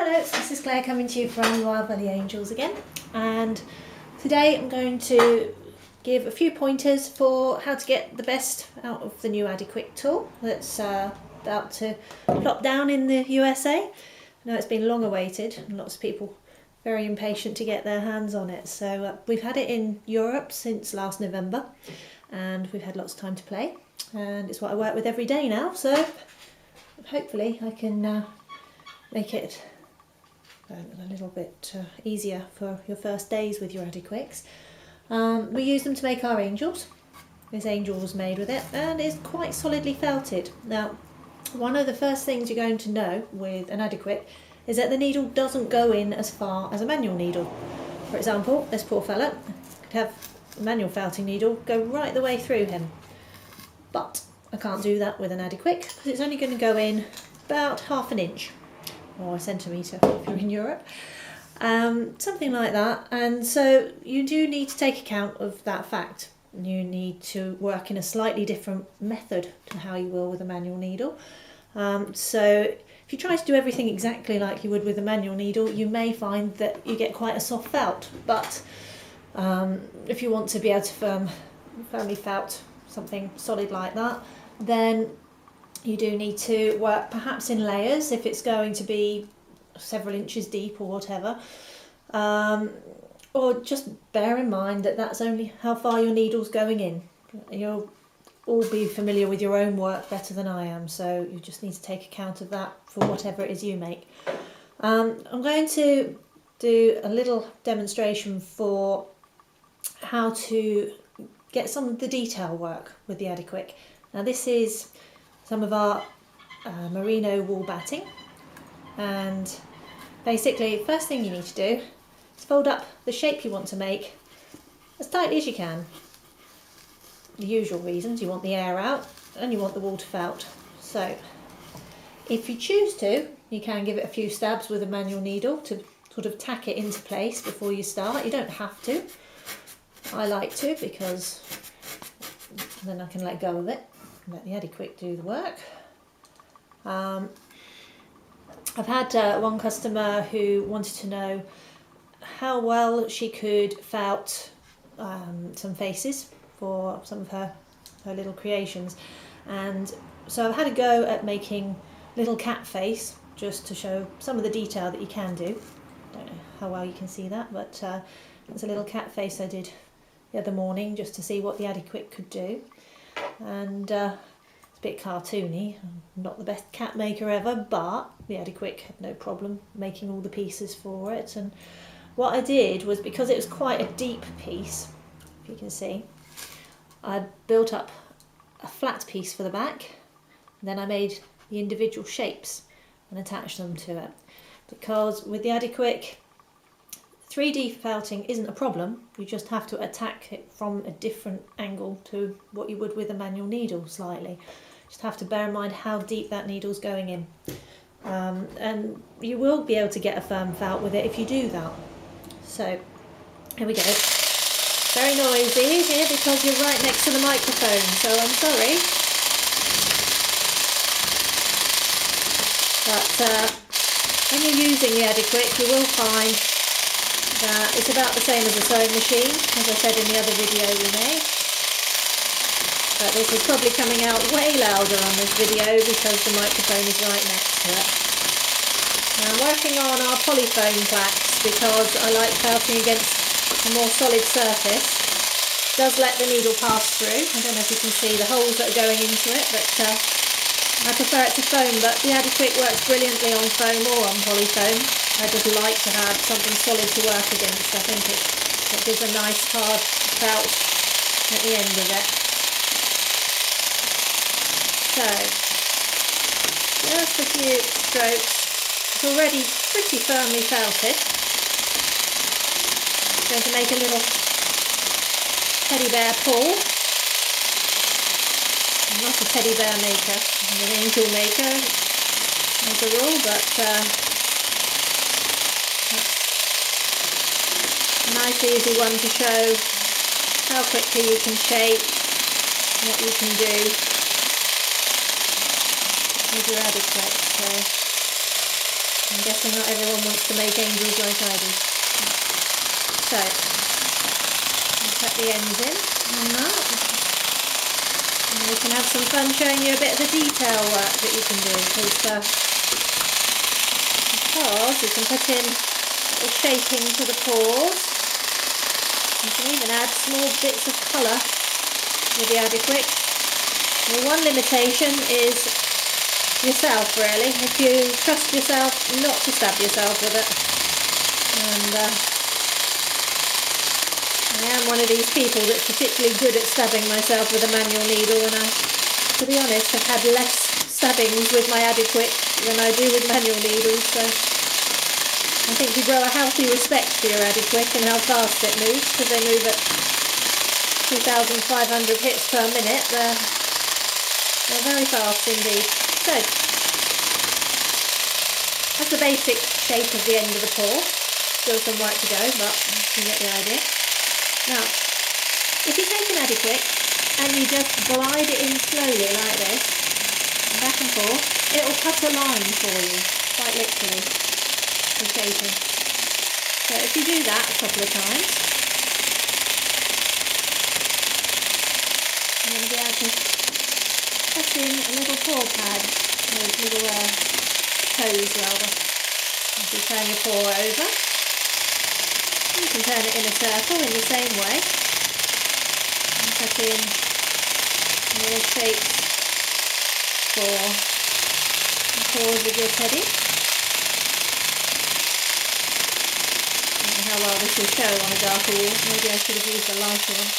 Hello, this is Claire coming to you from Wild Valley Angels again, and today I'm going to give a few pointers for how to get the best out of the new addiQuick tool that's about to plop down in the USA. I know it's been long awaited and lots of people very impatient to get their hands on it. So we've had it in Europe since last November and we've had lots of time to play, and it's what I work with every day now, so hopefully I can make it a little bit easier for your first days with your addiQuicks. We use them to make our angels. This angel was made with it and is quite solidly felted. Now, one of the first things you're going to know with an addiQuick is that the needle doesn't go in as far as a manual needle. For example, this poor fella could have a manual felting needle go right the way through him. But I can't do that with an addiQuick because it's only going to go in about ½ an inch. Or a centimetre if you're in Europe, something like that. And so you do need to take account of that fact. You need to work in a slightly different method to how you will with a manual needle. So if you try to do everything exactly like you would with a manual needle, you may find that you get quite a soft felt. But if you want to be able to firmly felt something solid like that, then you do need to work perhaps in layers if it's going to be several inches deep or whatever. Or just bear in mind that that's only how far your needle's going in. You'll all be familiar with your own work better than I am, so you just need to take account of that for whatever it is you make. I'm going to do a little demonstration for how to get some of the detail work with the addiQuick. Now this is some of our merino wool batting, and basically first thing you need to do is fold up the shape you want to make as tightly as you can. The usual reasons: you want the air out and you want the wool to felt. So if you choose to, you can give it a few stabs with a manual needle to sort of tack it into place before you start. You don't have to. I like to, because then I can let go of it. Let the addiQuick do the work. I've had one customer who wanted to know how well she could felt some faces for some of her little creations, and so I've had a go at making little cat face just to show some of the detail that you can do. Don't know how well you can see that, but there's a little cat face I did the other morning just to see what the addiQuick could do. And it's a bit cartoony. I'm not the best cat maker ever, but the addiQuick had no problem making all the pieces for it. And what I did was, because it was quite a deep piece, if you can see, I built up a flat piece for the back, and then I made the individual shapes and attached them to it. Because with the addiQuick, 3D felting isn't a problem, you just have to attack it from a different angle to what you would with a manual needle slightly. Just have to bear in mind how deep that needle's going in. And you will be able to get a firm felt with it if you do that. So, here we go. Very noisy here because you're right next to the microphone, so I'm sorry. But when you're using the addiQuick, you will find that it's about the same as a sewing machine, as I said in the other video we made. But this is probably coming out way louder on this video because the microphone is right next to it. Now I'm working on our polyfoam plaques because I like felting against a more solid surface. It does let the needle pass through. I don't know if you can see the holes that are going into it, but I prefer it to foam, but the addiQuick works brilliantly on foam or on polyfoam. I just like to have something solid to work against. I think it gives a nice hard felt at the end of it. So, just a few strokes. It's already pretty firmly felted. I'm going to make a little teddy bear paw. I'm not a teddy bear maker, I'm an angel maker as a rule, but a nice easy one to show how quickly you can shape, what you can do with your addiQuick. So I'm guessing not everyone wants to make angels like I do. So, I'll cut the ends in on that. And we can have some fun showing you a bit of the detail work that you can do, because we can put in little shaping to the paws. You can even add small bits of colour with the addiQuick. The one limitation is yourself, really. If you trust yourself not to stab yourself with it. And I am one of these people that's particularly good at stabbing myself with a manual needle, and to be honest, I've had less stabbings with my addiQuick than I do with manual needles, so I think you grow a healthy respect for your addiQuick and how fast it moves, because they move at 2,500 hits per minute. They're very fast indeed. So, that's the basic shape of the end of the paw. Still some work to go, but you get the idea. Now, if you take an addiQuick and you just glide it in slowly like this, back and forth, it will cut a line for you, quite literally, for shaping. So if you do that a couple of times, you're going to be able to cut in a little paw pad, those little toes rather. As you turn your paw over, you can turn it in a circle in the same way and cut in little shapes for the paws of your teddy. I don't know how well this will show on a darker wall, maybe I should have used a lighter one.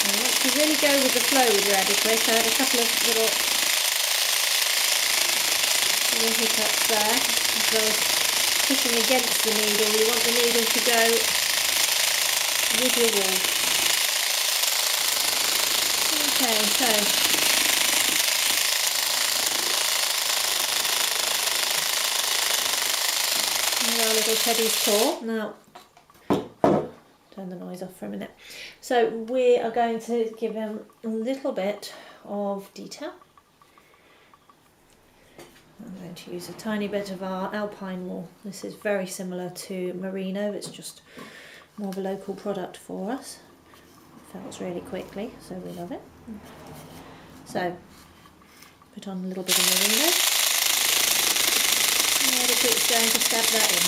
I want to really go with the flow with your addiQuick. I had a couple of little hiccups there, as well as pushing against the needle. You want the needle to go with your wool. Okay, so here's our little teddy's paw. Now, turn the noise off for a minute. So we are going to give him a little bit of detail. I'm going to use a tiny bit of our alpine wool. This is very similar to merino, it's just more of a local product for us. It felts really quickly, so we love it. So, put on a little bit of merino. And the addiQuick's going to stab that in.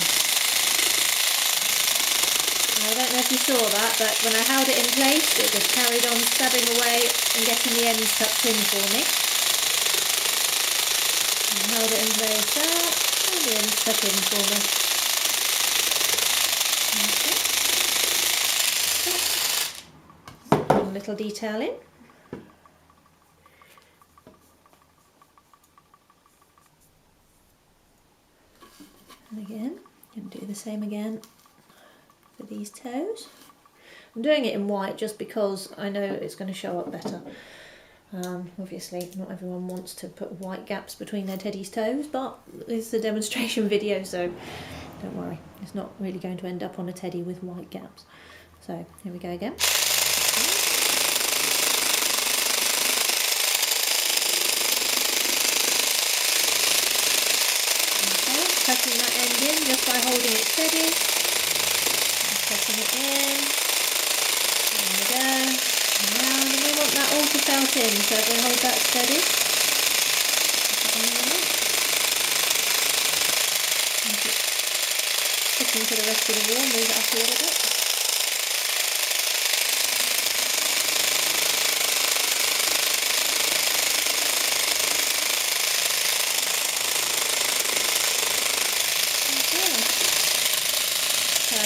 Now, I don't know if you saw that, but when I held it in place, it just carried on stabbing away and getting the ends tucked in for me. And hold it in place there, and the ends tuck in for me. Okay. One little detail in. And again, going to do the same again for these toes. I'm doing it in white just because I know it's going to show up better. Obviously not everyone wants to put white gaps between their teddy's toes, but it's a demonstration video, so don't worry, it's not really going to end up on a teddy with white gaps. So here we go again. Okay, tucking that end in just by holding it steady. Tucking it in. There we go. Around, and we want that all to felt in, so if we hold that steady, sticking to the rest of the wall, move it up a little bit. Okay. So,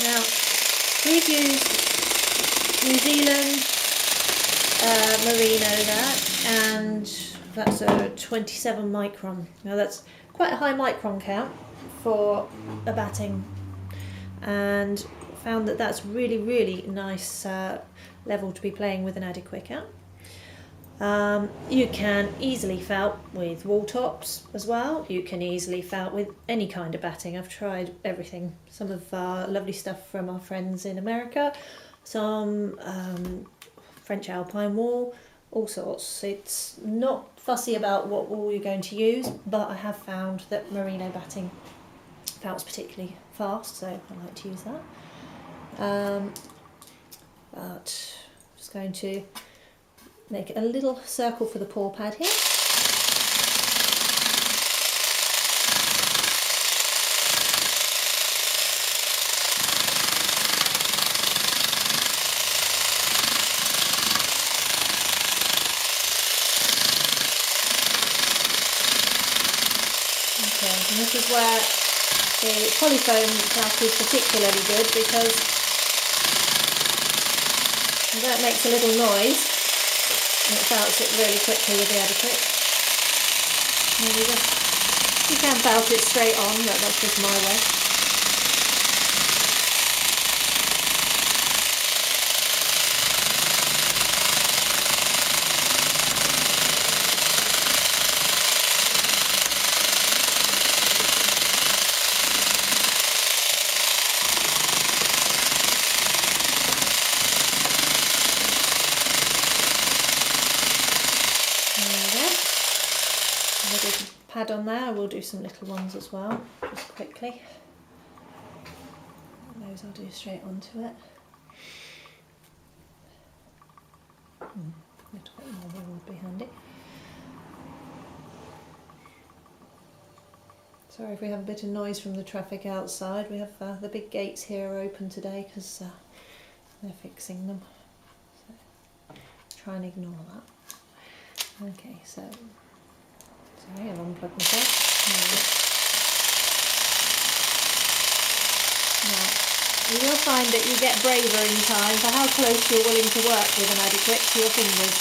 now, we've used New Zealand merino there, and that's a 27 micron. Now that's quite a high micron count for a batting, and found that that's really nice level to be playing with an addiQuick at. You can easily felt with wall tops as well. You can easily felt with any kind of batting. I've tried everything. Some of lovely stuff from our friends in America, some French alpine wool, all sorts. It's not fussy about what wool you're going to use, but I have found that merino batting felts particularly fast, so I like to use that. But I'm just going to make a little circle for the paw pad here. Okay, and this is where the polyfoam felt is particularly good, because that makes a little noise. And it felts it really quickly with the addiQuick. You can felt it straight on, but that's just my way. A little pad on there. I will do some little ones as well, just quickly. Those I'll do straight onto it. A little bit more wool would be handy. Sorry if we have a bit of noise from the traffic outside. We have the big gates here are open today because they're fixing them. So try and ignore that. Okay, so. Sorry, I've unplugged myself. Now, you will find that you get braver in time for how close you're willing to work with an addiQuick to your fingers.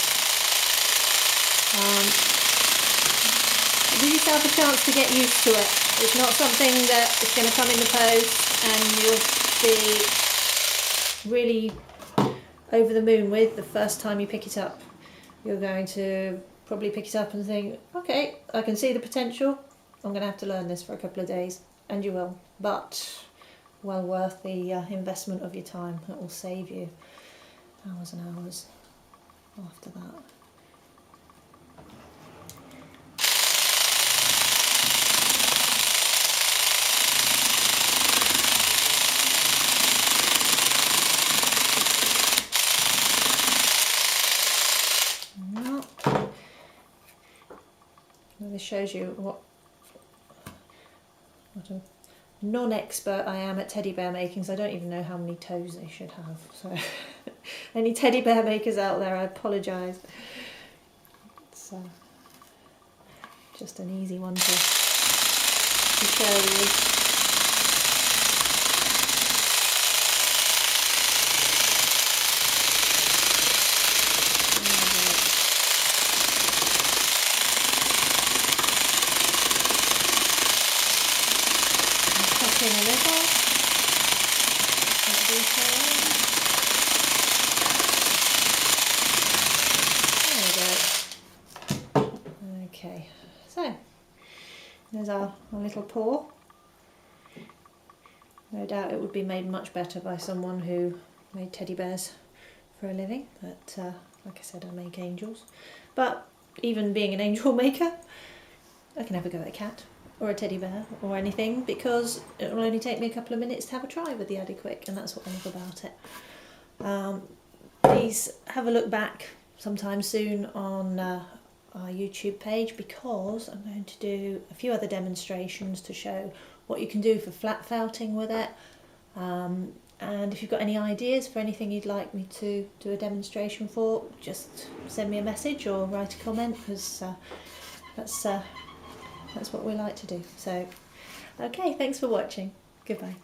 Give yourself a chance to get used to it. It's not something that is going to come in the post and you'll be really over the moon with the first time you pick it up. You're going to probably pick it up and think, okay, I can see the potential. I'm going to have to learn this for a couple of days, and you will. But well worth the investment of your time. It will save you hours and hours after that. This shows you what a non-expert I am at teddy bear making, so I don't even know how many toes they should have. So any teddy bear makers out there, I apologise. It's just an easy one to show you. In a little. There we go. Okay, so there's our little paw. No doubt it would be made much better by someone who made teddy bears for a living, but like I said, I make angels. But even being an angel maker, I can have a go at a cat or a teddy bear or anything, because it will only take me a couple of minutes to have a try with the addiQuick, and that's what I love about it. Please have a look back sometime soon on our YouTube page, because I'm going to do a few other demonstrations to show what you can do for flat felting with it. And if you've got any ideas for anything you'd like me to do a demonstration for, just send me a message or write a comment, because that's what we like to do. So, okay, thanks for watching. Goodbye.